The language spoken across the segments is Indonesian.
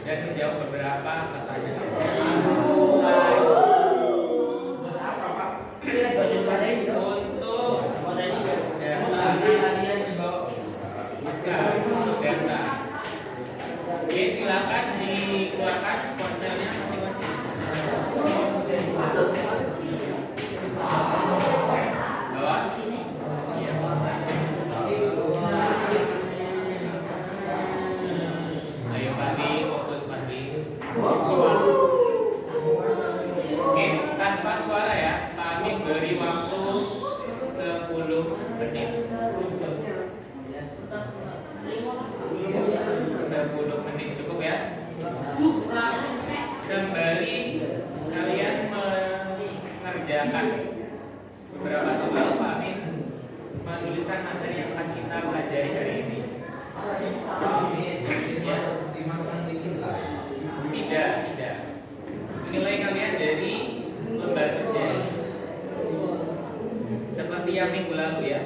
dan menjawab beberapa pertanyaan. Untuk data. Oke, silakan dikeluarkan ponselnya masing-masing. Bawa. Ayo Fadli, fokus Fadli. Oke, tanpa suara ya. Kami beri waktu 10 menit. 10 menit cukup ya. Sembari kalian mengerjakan beberapa soal, Pak Amin menuliskan materi yang akan kita pelajari hari ini. Ya. Tidak. Nilai kalian dari lembar kerja seperti yang minggu lalu ya.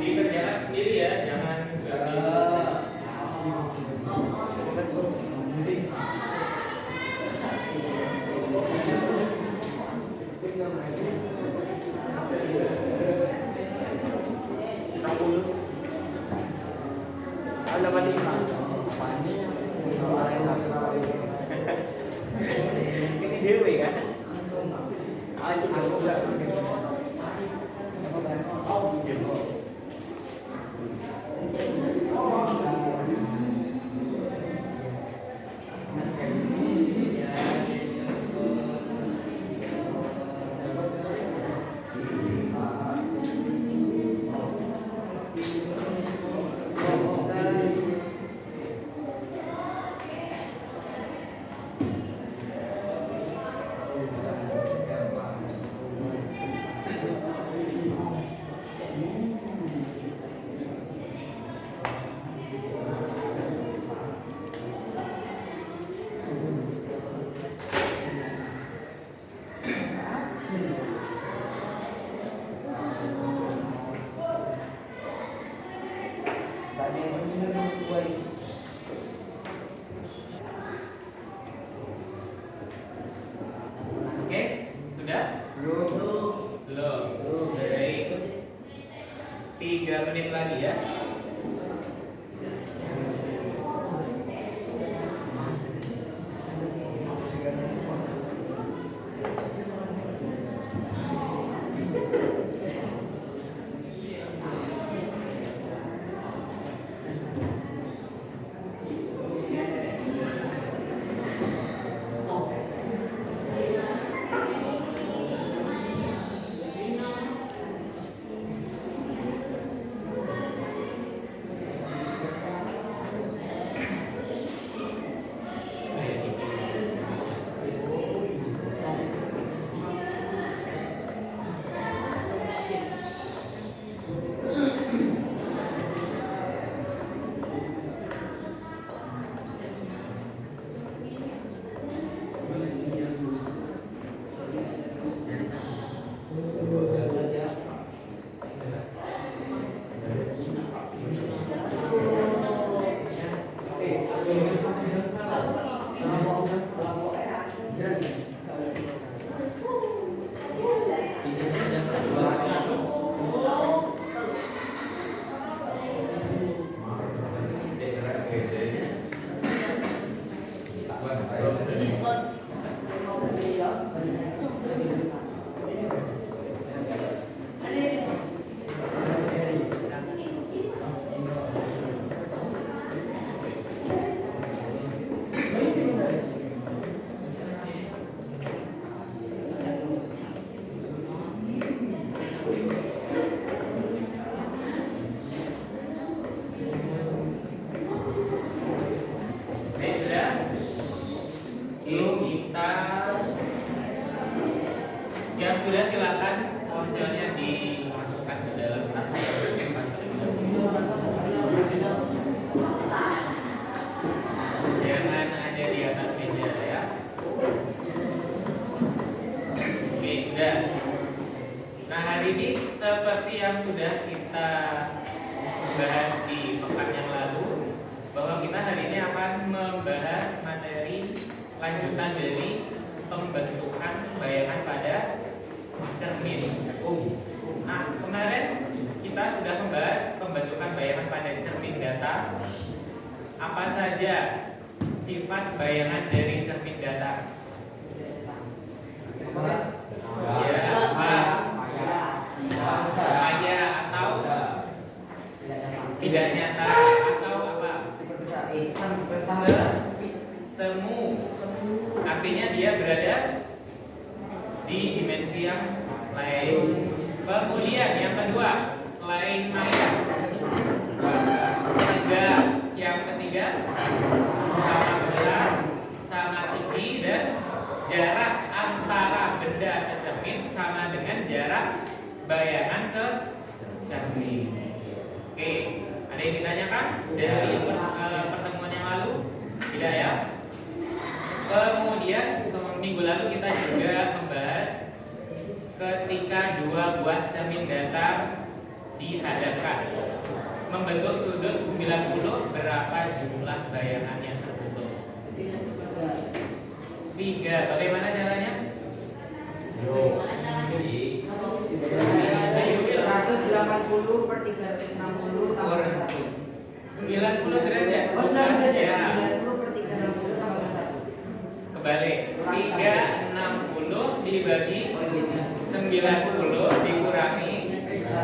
Dikerjakan sendiri ya, jangan ini dewe kan? Oke, sudah? Belum. Baik. 3 menit lagi ya. sudah silakan ponselnya dimasukkan ke dalam tas. Jangan ada di atas meja ya. Oke, sudah. Nah, hari ini seperti yang sudah kita bahas di pekan yang lalu, bahwa kita hari ini akan membahas materi lanjutan dari pembentukan bayangan pada cermin. Nah, kemarin kita sudah membahas pembentukan bayangan pada cermin data. Apa saja sifat bayangan dari cermin data? Ya, apa? Maya atau tidak nyata atau apa? Semu. Artinya dia berada di dimensi yang lain. Kemudian yang kedua, selain maya, yang ketiga sama besar, sama tinggi, dan jarak antara benda ke cermin sama dengan jarak bayangan ke cermin. Oke, ada yang ditanyakan dari pertemuan yang lalu? Tidak ya? Kemudian minggu lalu kita juga membahas ketika dua buah cermin datar dihadapkan membentuk sudut 90, berapa jumlah bayangan yang terbentuk? 3. Bagaimana caranya? 180 per 360 tambah 1. 90 derajat. Oh, 90 derajat. Ya. 90 per 360 tambah 1. Kebalik. 360 dibagi 90 dikurangi 1.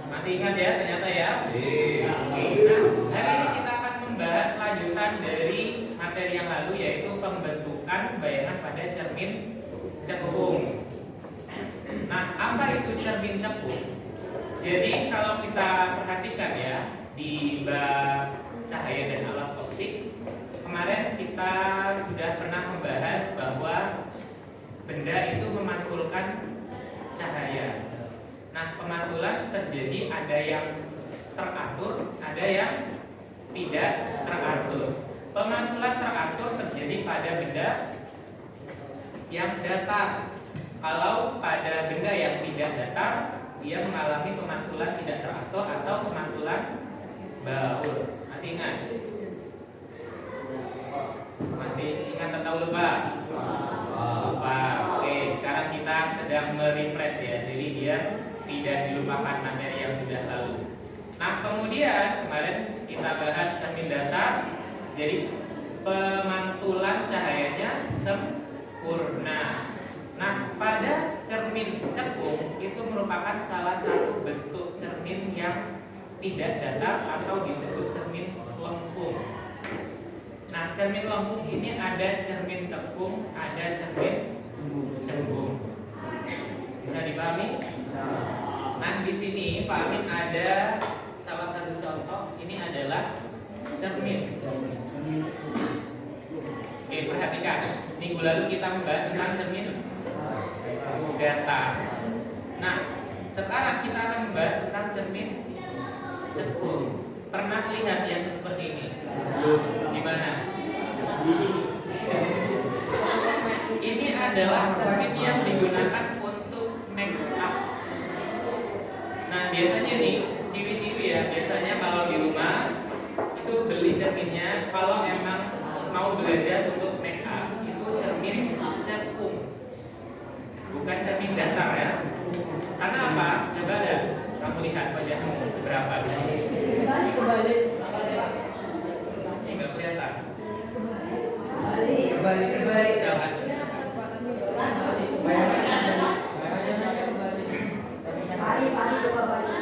Masih ingat ya ternyata ya? Oke. Nah, hari ini kita akan membahas lanjutan dari materi yang lalu, yaitu pembentukan bayangan pada cermin cekung. Nah, apa itu cermin cekung? Jadi kalau kita perhatikan ya di bab cahaya dan alat optik, kemarin kita sudah pernah membahas bahwa benda itu memantulkan cahaya. Nah, pemantulan terjadi ada yang teratur, ada yang tidak teratur. Pemantulan teratur terjadi pada benda yang datar. Kalau pada benda yang tidak datar, dia mengalami pemantulan tidak teratur atau pemantulan baur. Masih ingat? Masih ingat atau lupa? Lupa. Oke, sekarang kita sedang merefresh ya. Jadi biar tidak dilupakan materi yang sudah lalu. Nah, kemudian kemarin kita bahas cermin datar. Jadi pemantulan cahayanya sempurna. Nah, pada cermin cekung itu merupakan salah satu bentuk cermin yang tidak datar atau disebut cermin lengkung. Nah, cermin lengkung ini ada cermin cekung, ada cermin cembung. Bisa dipahami? Nah, di sini Pak Amin ada salah satu contoh. Ini adalah cermin. Oke, perhatikan. Minggu lalu kita membahas tentang cermin datar. Nah, sekarang kita akan membahas tentang cermin cekung. Pernah lihat yang seperti ini? Di mana? Ini adalah cermin yang digunakan untuk make up. Nah, biasanya nih ciwi-ciwi ya, biasanya kalau di rumah itu beli cerminnya. Kalau emang mau belajar untuk make up, itu cermin cekung, bukan cermin datar ya. Karena apa? Coba deh kamu lihat wajahmu seberapa di sini. Ini nggak kelihatan. Kebalik. Jangan. Pari coba pari.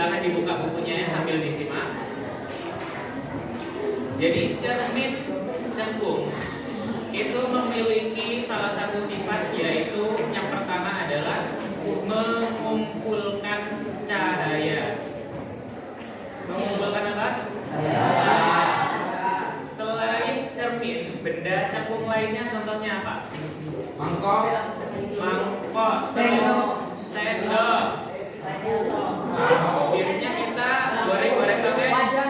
Silahkan dibuka bukunya ya sambil disimak. Jadi cermin cembung itu memiliki salah satu sifat, yaitu yang pertama adalah mengumpulkan cahaya. Mengumpulkan apa? Selain cermin, benda cembung lainnya contohnya apa? Mangkok, sendok. Biasanya kita goreng-goreng pakai wajan.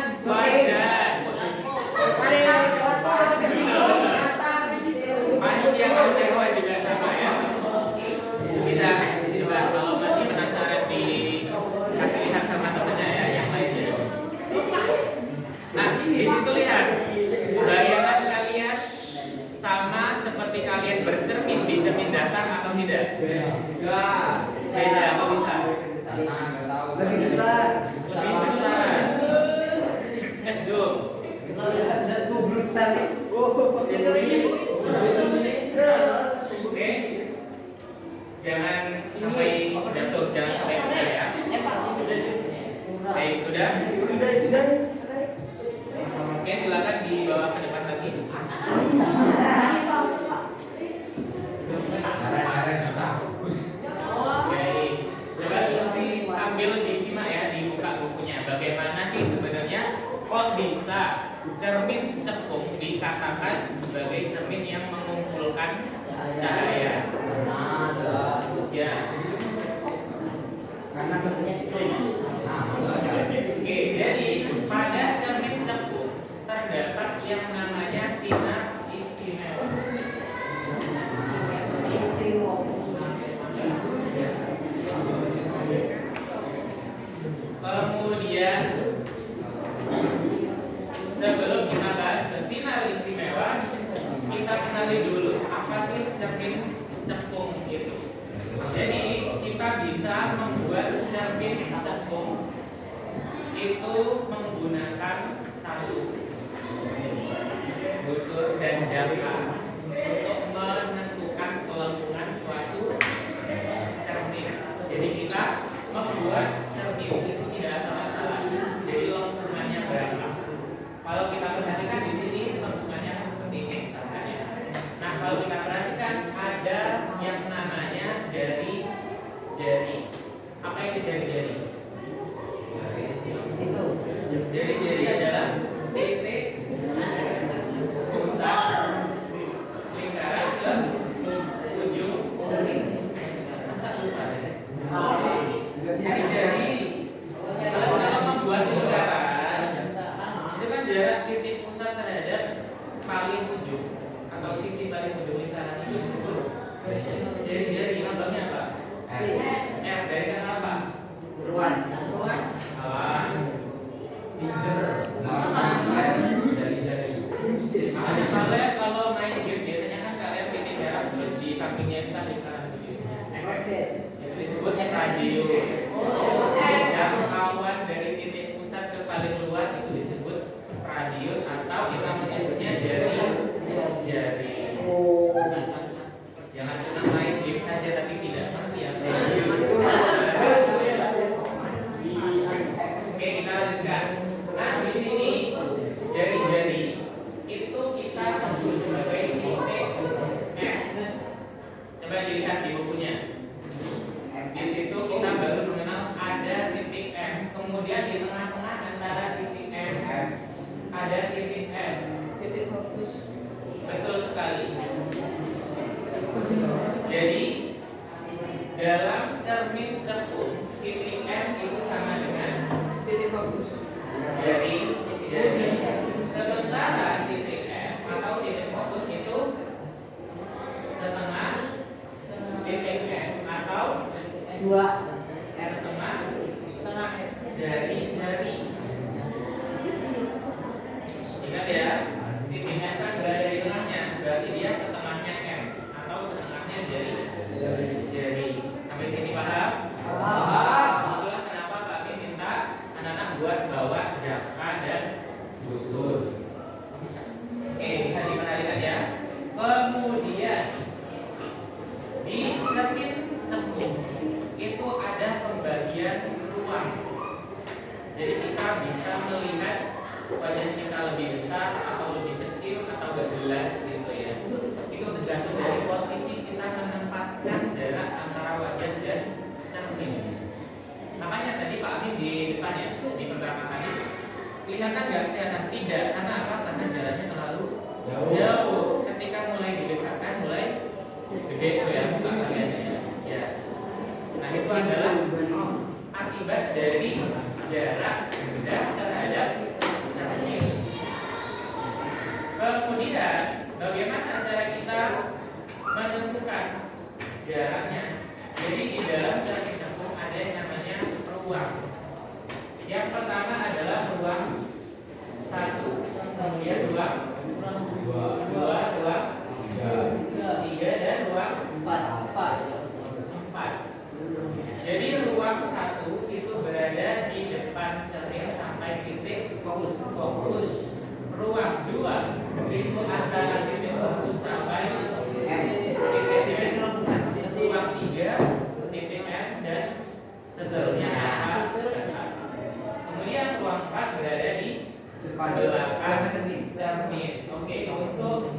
Panci yang terdewa juga sama ya. Bisa coba kalau masih penasaran dikasih lihat sama temennya ya yang lainnya. Nah, di situ lihat bayangan kalian sama seperti kalian bercermin di cermin datar atau tidak? Beda apa bisa? Lebih besar. Lebih besar. Zoom. Brutal. Oke. Jangan sampai jatuh, jangan sampai pecah ya. Oke, sudah? Oke, silakan dibawa ke depan lagi. Oke, coba sambil disimak ya, dibuka bukunya. Bagaimana sih sebenarnya kok bisa cermin cekung dikatakan sebagai cermin yang mengumpulkan cahaya? Ya. Karena bentuknya Oke, jadi pada cermin cekung terdapat yang namanya sinar istimewa. Kemudian sebelum kita bahas sinar istimewa, kita kenali dulu apa sih cermin cekung itu. Jadi kita bisa membuat cermin cekung itu menggunakan satu busur dan jangka untuk menentukan kelengkungan suatu cermin. Jadi kita membuat cermin itu tidak asal-asalan. Jadi lengkungannya berapa? Kalau kita perhatikan di sini lengkungannya seperti ini misalkan ya. Nah, kalau kita perhatikan ada yang namanya jari-jari. Apa itu jari-jari? Jari-jari adalah titik pusat lingkaran ke ujung. Masa lupa ya? Jari-jari kalau membuat lingkaran itu kan jarak titik pusat terhadap paling ujung atau sisi paling ujung lingkaran itu disebut jari-jari. Lambangnya apa? F. Dari kata apa? luas. Salah. Kalian kalau main game biasanya kan kalian bikin jarak terus di sampingnya itu kan lingkaran begitu. Itu disebut radius. Jangkauan dari titik pusat ke paling luar itu disebut radius atau kita menyebutnya jari. Jangan cuma main game saja tapi tidak ngerti ya. Oke, kita lanjutkan. Nah, di sini jari-jari itu kita sebut sebagai titik M. Coba dilihat di bukunya. Di situ kita baru mengenal ada titik M. Kemudian di tengah-tengah antara titik M ada titik M. Titik fokus. Betul sekali. Jadi dalam cermin cekung titik M itu sama dengan Titik fokus. jari. Sementara titik M atau titik fokus itu setengah titik M atau Dua. setengah Setengah jari-jari. Ingat ya, titik M kan berada di tengahnya, berarti dia setengahnya M atau setengahnya jari. Sampai sini paham? Itulah kenapa Pak Min minta anak-anak buat bawa jangka dan busur. Oke, bisa diperhatikan ya. Kemudian di cermin cekung itu ada pembagian ruang. Jadi kita bisa melihat wajah kita lebih besar atau lebih kecil atau gak jelas gitu ya. Itu tergantung dari posisi kita menempatkan jarak antara wajah dan cermin. Makanya tadi Pak Amin di depan ya, di pertama kali kelihatan nggak kelihatan? Tidak, karena apa? Karena jaraknya terlalu jauh. Ketika mulai didekatkan, mulai gede tuh ya muka kalian ya. Nah itu adalah akibat dari jarak benda terhadap cermin. Kemudian bagaimana cara kita menentukan jaraknya? Jadi di dalam cermin cekung ada yang namanya ruang. Yang pertama adalah ruang 1, kemudian ruang 2, ruang 3 dan ruang 4. Jadi ruang 1 itu berada di depan cermin sampai titik fokus. Ruang 2 itu antara titik fokus sampai titik M. Ruang 3 titik M dan seterusnya. Kemudian ruang 4 berada di belakang cermin. Oke, untuk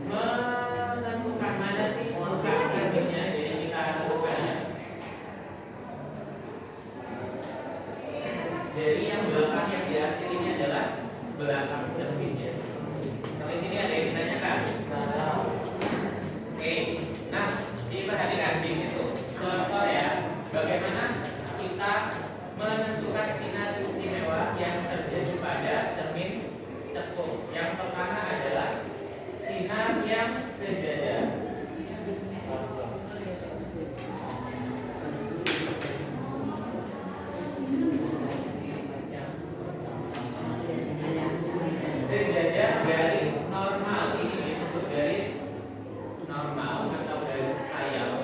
menentukan mana sih muka cerminnya, jadi kita tentukan. Jadi yang belakangnya si hasil ini adalah belakang cerminnya. Sampai sini ada yang ditanyakan? Oke, nah diperhatikan di situ contoh ya, bagaimana kita menentukan sinar istimewa yang terjadi pada cermin cekung. Yang pertama adalah sinar yang sejajar. Sejajar garis normal, ini disebut garis normal atau garis khayal.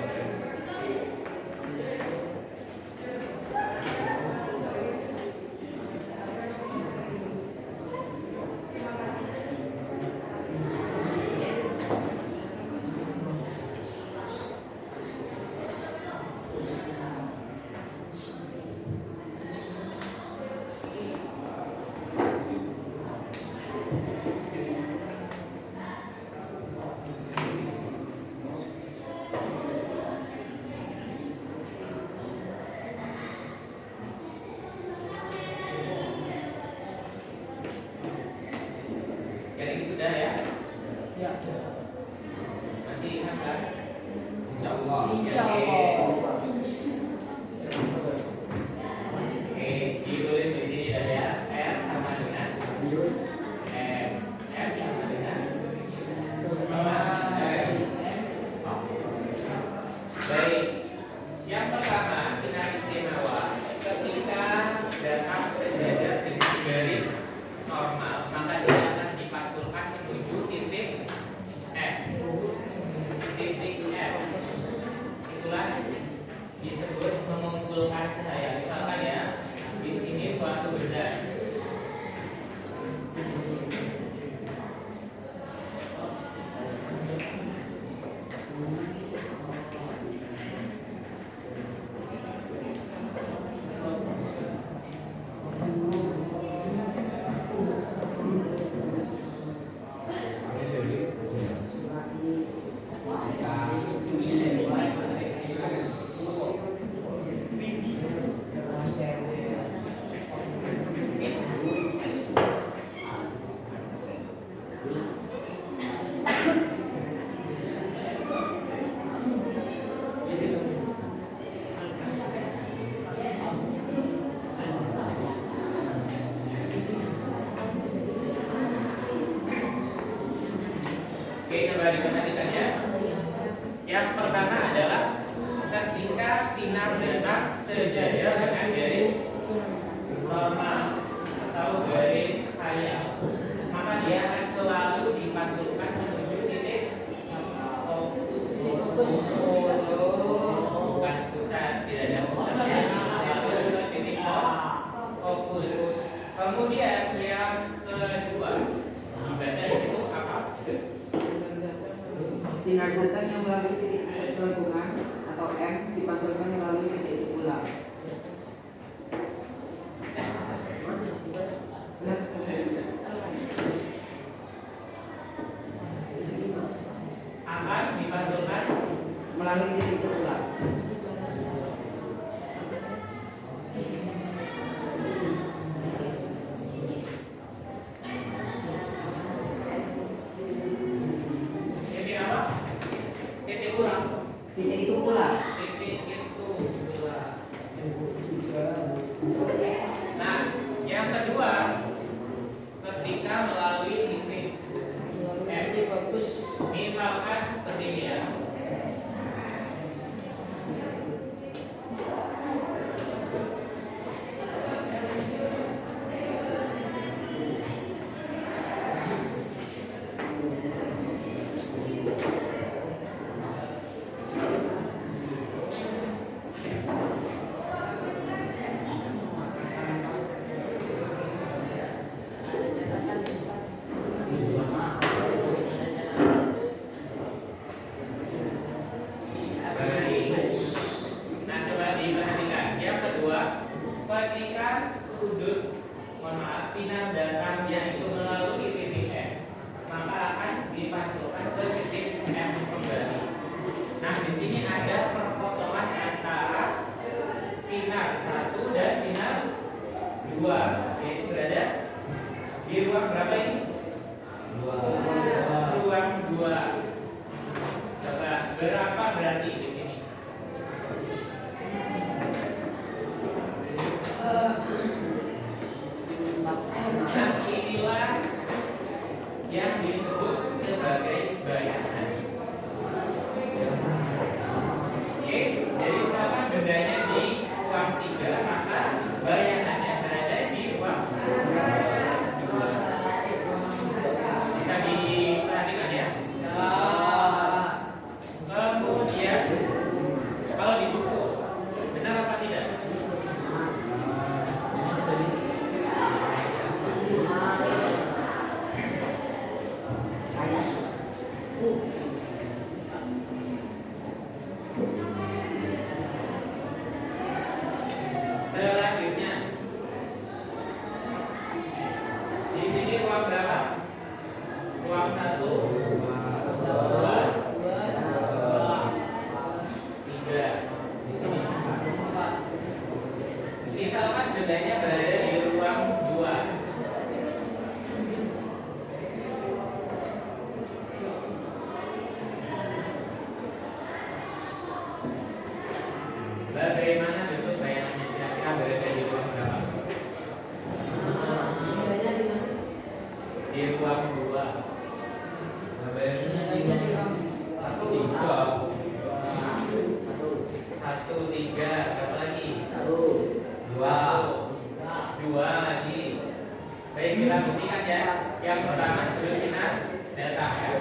Ini sudah ya? Ya. Masih ingat kan? Insyaallah. Oke, ditulis di sini ada R sama dengan M. M sama dengan M. Baik. Yang pertama, sinar istimewa ketika datang sejajar dengan garis normal, maka dia akan dipantulkan menuju titik F. Titik F itulah disebut mengumpulkan cahaya. Misalkan ya, di sini suatu benda. Oke, coba diperhatikan ya. Yang pertama adalah ketika sinar datang sejajar dengan garis normal atau garis khayal, maka dia akan selalu dipantulkan menuju titik fokus. Bukan pusat, tidak ada pusatnya, selalu ke titik fokus. Kemudian yang kedua dibaca di situ apa? Sinar datang yang melalui titik gabungan atau M dipantulkan melalui titik ulang. sudut, sinar datangnya itu melalui titik F, maka akan dipantulkan ke titik F kembali. Nah, di sini ada perpotongan antara sinar 1 dan sinar 2, yaitu berada di ruang berapa ini? Ruang 2. Coba berapa berarti di sini? Nah, inilah yang disebut sebagai bayangan. Oke, jadi misalkan bendanya di ruang 3, maka bayangannya berada di ruang 2. Bisa diperhatikan ya. Kemudian kalau di buku benar apa tidak? Selanjutnya, di sini ruang berapa? Ruang 1, 2, 3. Di sini 4. Misalkan bendanya berada di ruang 2. Bagaimana bentuk bayangannya? Kira-kira berada di ruang berapa? Di ruang 2. Satu, 3, berapa lagi? 2 lagi. Baik, kita buktikan ya. Yang pertama sudut sinar datang ya.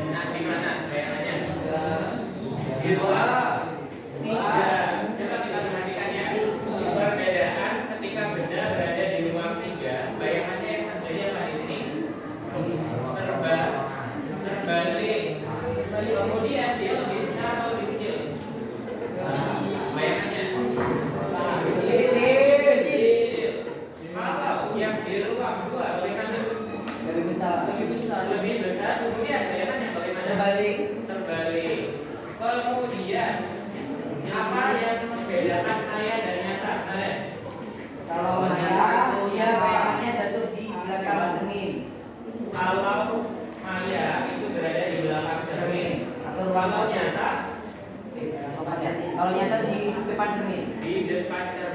Nah, di mana bayangannya? Di ruang 3. Coba kita perhatikan ya. Perbedaan ketika benda berada di ruang 3, bayangannya yang terjadi apa di sini? Terbalik. Kemudian dia lebih besar atau lebih kecil? Bayangannya kecil. Kalau yang di ruang 2 bagaimana? Lebih besar. Kemudian bayangannya bagaimana? Terbalik. Kemudian apa yang membedakan maya dan nyata? Kalau maya, dia bayangannya jatuh di belakang cermin. Kalau maya itu berada di belakang cermin, Atau ruang kalau nyata Kalau nyata di depan cermin. di depan cermin.